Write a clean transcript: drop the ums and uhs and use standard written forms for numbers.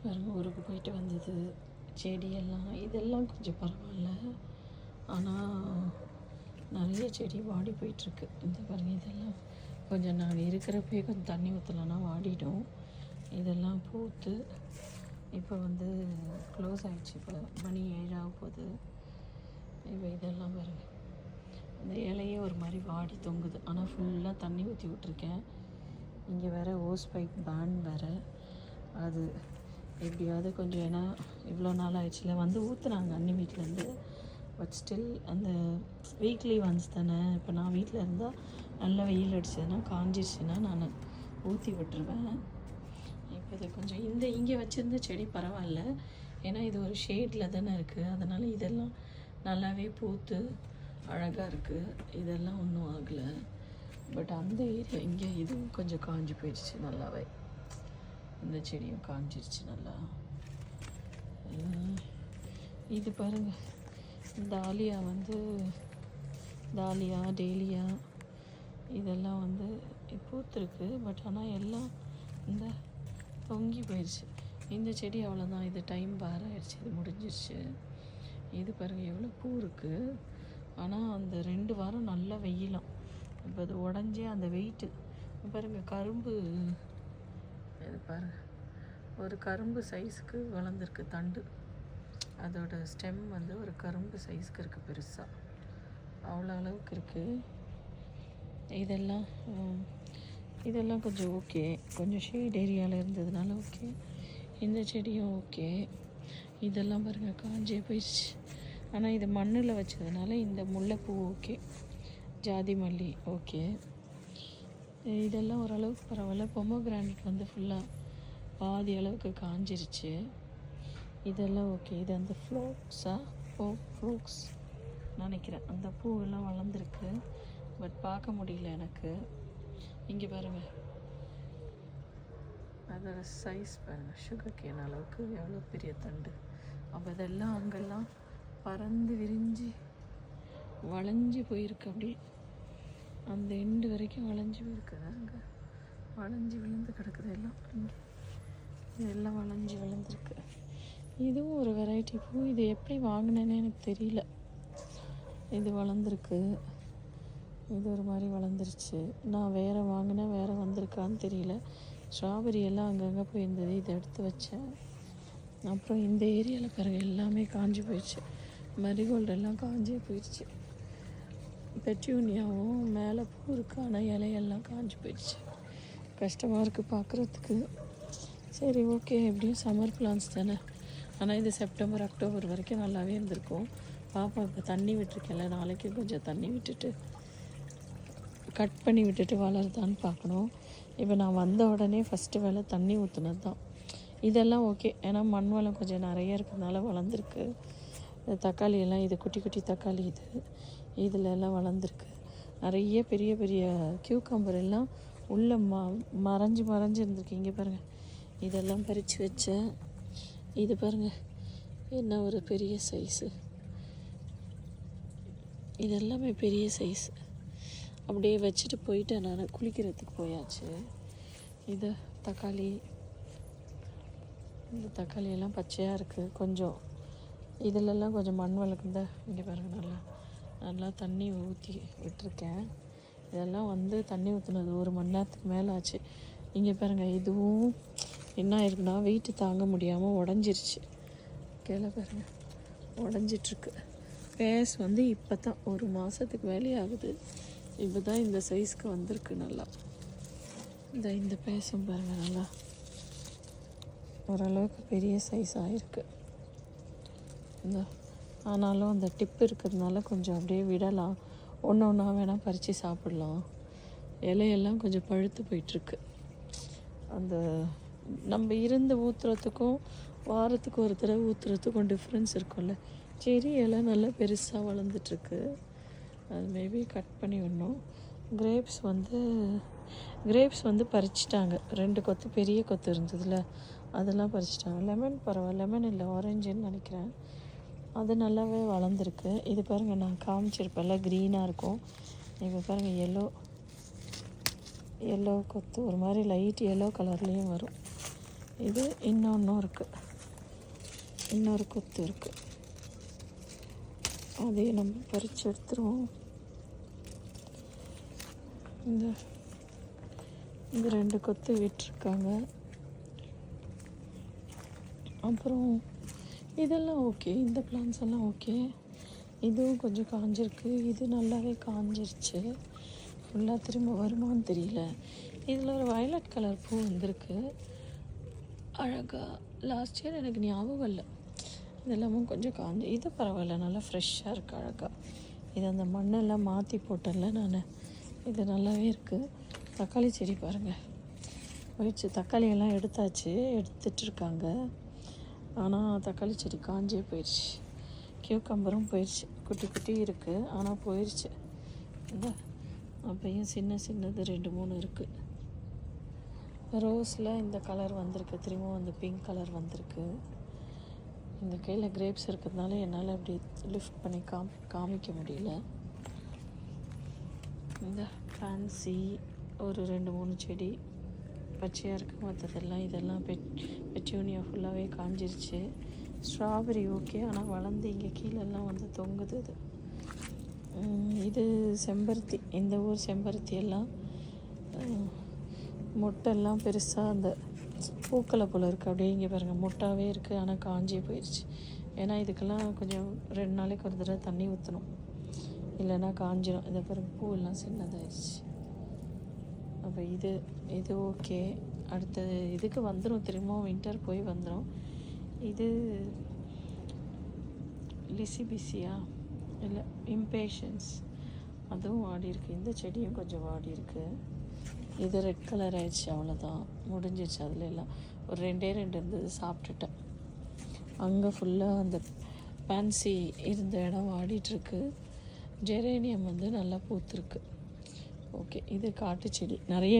பாருங்கள் ஊருக்கு போயிட்டு வந்தது செடியெல்லாம் இதெல்லாம் கொஞ்சம் பரவாயில்ல. ஆனால் நிறைய செடி வாடி போயிட்டுருக்கு. இந்த பாருங்கள் இதெல்லாம் கொஞ்சம் நான் இருக்கிறப்பே கொஞ்சம் தண்ணி ஊற்றலைன்னா வாடிடும். இதெல்லாம் பூத்து இப்போ வந்து க்ளோஸ் ஆகிடுச்சு. இப்போ மணி 7 ஆக போகுது. இப்போ இதெல்லாம் பாருங்கள் இந்த இலையே ஒரு மாதிரி வாடி தொங்குது. ஆனால் ஃபுல்லாக தண்ணி ஊற்றி விட்ருக்கேன். இங்கே வேறு ஓஸ் பைப் பேன் வேறு. அது எப்படியாவது கொஞ்சம், ஏன்னா இவ்வளோ நாள் ஆயிடுச்சுல வந்து ஊற்றுனாங்க அண்ணி வீட்டிலேருந்து. பட் ஸ்டில் அந்த வீக்லி ஒன்ஸ் தானே. இப்போ நான் வீட்டில் இருந்தால் நல்லா வெயில் அடிச்சதுன்னா காஞ்சிருச்சுன்னா நான் ஊற்றி விட்டுருவேன். இப்போ இது கொஞ்சம் இங்கே வச்சுருந்த செடி பரவாயில்ல. ஏன்னா இது ஒரு ஷேடில் தானே இருக்குது. அதனால் இதெல்லாம் நல்லாவே பூத்து அழகாக இருக்குது. இதெல்லாம் ஒன்றும் ஆகலை. பட் அந்த ஏரியா இங்கே இதுவும் கொஞ்சம் காஞ்சி போயிடுச்சு நல்லாவே. இந்த செடியும் காஞ்சிருச்சு நல்லா. இது பாருங்கள் டாலியா வந்து டாலியா டேலியா இதெல்லாம் வந்து பூத்துருக்கு. பட் ஆனால் எல்லாம் இந்த தொங்கி போயிடுச்சு. இந்த செடி அவ்வளோதான். இது டைம் பார் ஆயிடுச்சு. இது முடிஞ்சிருச்சு. இது பாருங்கள் எவ்வளோ பூ இருக்குது. ஆனால் அந்த 2 வாரம் நல்லா வெயிலாம். இப்போ அது உடஞ்சி அந்த வெயிட்டு பாருங்கள். கரும்பு இது பாருங்கள் ஒரு கரும்பு சைஸுக்கு வளர்ந்துருக்கு தண்டு. அதோட ஸ்டெம் வந்து ஒரு கரும்பு சைஸ்க்கு இருக்குது பெருசாக. அவ்வளோ அளவுக்கு இருக்குது. இதெல்லாம் கொஞ்சம் ஓகே. கொஞ்சம் ஷேட் ஏரியாவில் இருந்ததுனால ஓகே. இந்த செடியும் ஓகே. இதெல்லாம் பாருங்கள் காஞ்சே போயிடுச்சு. ஆனால் இது மண்ணில் வச்சதுனால இந்த முல்லைப்பூ ஓகே. ஜாதி மல்லி ஓகே. இதெல்லாம் ஓரளவுக்கு பரவாயில்ல. பொமோகிரானேட் வந்து ஃபுல்லாக பாதி அளவுக்கு காஞ்சிருச்சு. இதெல்லாம் ஓகே. இது அந்த ஃப்ளோக்ஸ் நினைக்கிறேன். அந்த பூவெல்லாம் வளர்ந்துருக்கு. பட் பார்க்க முடியல எனக்கு. இங்கே பாருங்கள் அதோட சைஸ் பாருங்கள். சுகர் கேன் அளவுக்கு எவ்வளோ பெரிய தண்டு. அப்போ இதெல்லாம் அங்கெல்லாம் பறந்து விரிஞ்சு வளைஞ்சி போயிருக்கு. அப்படி அந்த எண்டு வரைக்கும் வளைஞ்சி போயிருக்குது. அங்கே வளைஞ்சி விழுந்து கிடக்குது எல்லாம். இங்கே இதெல்லாம் வளைஞ்சி விழுந்துருக்கு. இதுவும் ஒரு வெரைட்டி பூ. இது எப்படி வாங்கினேன்னு எனக்கு தெரியல. இது வளர்ந்துருக்கு. இது ஒரு மாதிரி வளர்ந்துருச்சு. நான் வேறு வாங்கினேன், வேறு வந்திருக்கான்னு தெரியல. ஸ்ட்ராபெரி எல்லாம் அங்கங்கே போயிருந்தது. இதை எடுத்து வச்சேன். அப்புறம் இந்த ஏரியாவில் பாருங்கள் எல்லாமே காஞ்சி போயிடுச்சு. மரிகோல்டு எல்லாம் காஞ்சே போயிடுச்சு. பெட்யூனியாவும் மேலே பூ இருக்கு. ஆனால் இலையெல்லாம் காஞ்சி போயிடுச்சு. கஷ்டமாக இருக்குது பார்க்குறதுக்கு. சரி ஓகே, எப்படியும் சம்மர் பிளான்ஸ் தானே. ஆனால் இது செப்டம்பர் அக்டோபர் வரைக்கும் நல்லாவே இருந்திருக்கும். பாப்பா இப்போ தண்ணி விட்டுருக்கேன்ல, நாளைக்கு கொஞ்சம் தண்ணி விட்டுட்டு கட் பண்ணி விட்டுட்டு வளருதான்னு பார்க்கணும். இப்போ நான் வந்த உடனே ஃபஸ்ட்டு வேலை தண்ணி ஊற்றுனது தான். இதெல்லாம் ஓகே. ஏன்னா மண் வளம் கொஞ்சம் நிறைய இருக்கிறதுனால வளர்ந்துருக்கு. தக்காளி எல்லாம் இது குட்டி குட்டி தக்காளி இதில் எல்லாம் வளர்ந்துருக்கு. நிறைய பெரிய பெரிய கியூக்கம்பர் எல்லாம் உள்ளே மறைஞ்சு இருந்திருக்கு. இங்கே பாருங்கள் இதெல்லாம் பறித்து வச்சேன். இது பாருங்கள் என்ன ஒரு பெரிய சைஸு. இதெல்லாமே பெரிய சைஸ். அப்படியே வச்சுட்டு போயிட்டேன். நான் குளிக்கிறதுக்கு போயாச்சு. இது தக்காளி. இந்த தக்காளியெல்லாம் பச்சையாக இருக்குது. கொஞ்சம் இதிலெல்லாம் கொஞ்சம் மண் வளர்க்குந்த. இங்கே பாருங்கள் நல்லா தண்ணி ஊற்றி விட்டுருக்கேன். இதெல்லாம் வந்து தண்ணி ஊற்றுனது 1 மணி நேரத்துக்கு மேலே ஆச்சு. இங்கே பாருங்கள் இதுவும் என்ன ஆயிருக்குன்னா வெயிட்டு தாங்க முடியாமல் உடஞ்சிருச்சு. கீழே பாருங்கள் உடஞ்சிட்ருக்கு. பேஸ் வந்து இப்போ தான் 1 மாதத்துக்கு மேலே ஆகுது. இப்போ தான் இந்த சைஸ்க்கு வந்திருக்கு நல்லா. இந்த பேஸும் பாருங்கள் நல்லா ஓரளவுக்கு பெரிய சைஸ் ஆகிருக்கு. ஆனாலும் அந்த டிப் இருக்கிறதுனால கொஞ்சம் அப்படியே விடலாம். ஒன்று ஒன்றா வேணால் பறித்து சாப்பிட்லாம். இலையெல்லாம் கொஞ்சம் பழுத்து போயிட்டுருக்கு. அந்த நம்ம இருந்து ஊற்றுறதுக்கும் வாரத்துக்கு ஒரு தடவை ஊற்றுறதுக்கும் டிஃப்ரென்ஸ் இருக்கும்ல. செடி இலை நல்லா பெருசாக வளர்ந்துட்டுருக்கு. அது மேபி கட் பண்ணி விடணும். கிரேப்ஸ் வந்து பறிச்சிட்டாங்க. 2 கொத்து பெரிய கொத்து இருந்ததுல அதெல்லாம் பறிச்சிட்டாங்க. லெமன் பரவாயில்ல. லெமன் இல்லை ஆரஞ்சுன்னு நினைக்கிறேன். அது நல்லாவே வளர்ந்துருக்கு. இது பாருங்கள் நான் காமிச்சிருப்பேன்ல க்ரீனாக இருக்கும். இப்போ பாருங்கள் எல்லோ கொத்து ஒரு மாதிரி லைட் எல்லோ கலர்லேயும் வரும். இது இன்னொன்றும் இருக்குது, இன்னொரு கொத்து இருக்குது, அதையும் நம்ம பறித்து எடுத்துருவோம். இந்த 2 கொத்து விட்டுருக்காங்க. அப்புறம் இதெல்லாம் ஓகே, இந்த பிளான்ஸ் எல்லாம் ஓகே. இதுவும் கொஞ்சம் காஞ்சிருக்கு, இது நல்லாவே காஞ்சிருச்சு. ஃபுல்லாக திரும்ப வருமானு தெரியல. இதில் ஒரு வயலட் கலர் பூ வந்திருக்கு அழகாக. லாஸ்ட் இயர் எனக்கு ஞாபகம் இல்லை. இதெல்லாமும் கொஞ்சம் காஞ்சி, இது பரவாயில்ல, நல்லா ஃப்ரெஷ்ஷாக இருக்குது அழகாக. இது அந்த மண்ணெல்லாம் மாற்றி போட்டேன்ல நான், இது நல்லாவே இருக்குது. தக்காளி செடி பாருங்கள் போயிடுச்சு. தக்காளியெல்லாம் எடுத்துட்ருக்காங்க. ஆனால் தக்காளி செடி காஞ்சே போயிடுச்சு. கியூக்கம்பரும் போயிடுச்சு, குட்டி குட்டி இருக்குது ஆனால் போயிடுச்சு. இந்த அப்பையும் சின்னது 2-3 இருக்குது. ரோஸில் இந்த கலர் வந்திருக்கு, திரும்பவும் அந்த பிங்க் கலர் வந்திருக்கு. இந்த கையில் கிரேப்ஸ் இருக்கிறதுனால என்னால் அப்படி லிஃப்ட் பண்ணி காமிக்க முடியல. இந்த ஃபேன்சி ஒரு 2-3 செடி பச்சையாக இருக்குது. மற்றதெல்லாம் இதெல்லாம் பெட்யூனியா ஃபுல்லாகவே காஞ்சிருச்சு. ஸ்ட்ராபெரி ஓகே, ஆனால் வளர்ந்து இங்கே கீழெல்லாம் வந்து தொங்குது. இது செம்பருத்தி, இந்த ஊர் செம்பருத்தி எல்லாம் மொட்டெல்லாம் பெருசாக அந்த பூக்களை போல் இருக்குது. அப்படியே இங்கே பாருங்கள் மொட்டாகவே இருக்குது, ஆனால் காஞ்சி போயிடுச்சு. ஏன்னா இதுக்கெல்லாம் கொஞ்சம் 2 நாளைக்கு ஒரு தடவை தண்ணி ஊற்றணும், இல்லைன்னா காஞ்சிடும். இதை பாருங்கள் பூவெல்லாம் சின்னதாகிடுச்சு. அப்போ இது ஓகே. அடுத்தது இதுக்கு வந்துடும், திரும்பவும் வின்டர் போய் வந்துடும். இது லிசிபிசியா இல்லை இம்பேஷன்ஸ், அதுவும் வாடி இருக்குது. இந்த செடியும் கொஞ்சம் வாடி இருக்குது. இது ரெட் கலர் ஆயிடுச்சு, அவ்வளோதான் முடிஞ்சிடுச்சு. அதில் எல்லாம் ஒரு 2 இருந்தது, சாப்பிட்டுட்டேன். அங்கே ஃபுல்லாக அந்த பேன்சி இருந்த இடம் வாடிட்டுருக்கு. ஜெரேனியம் வந்து நல்லா பூத்துருக்கு. ஓகே, இது காட்டு செடி நிறைய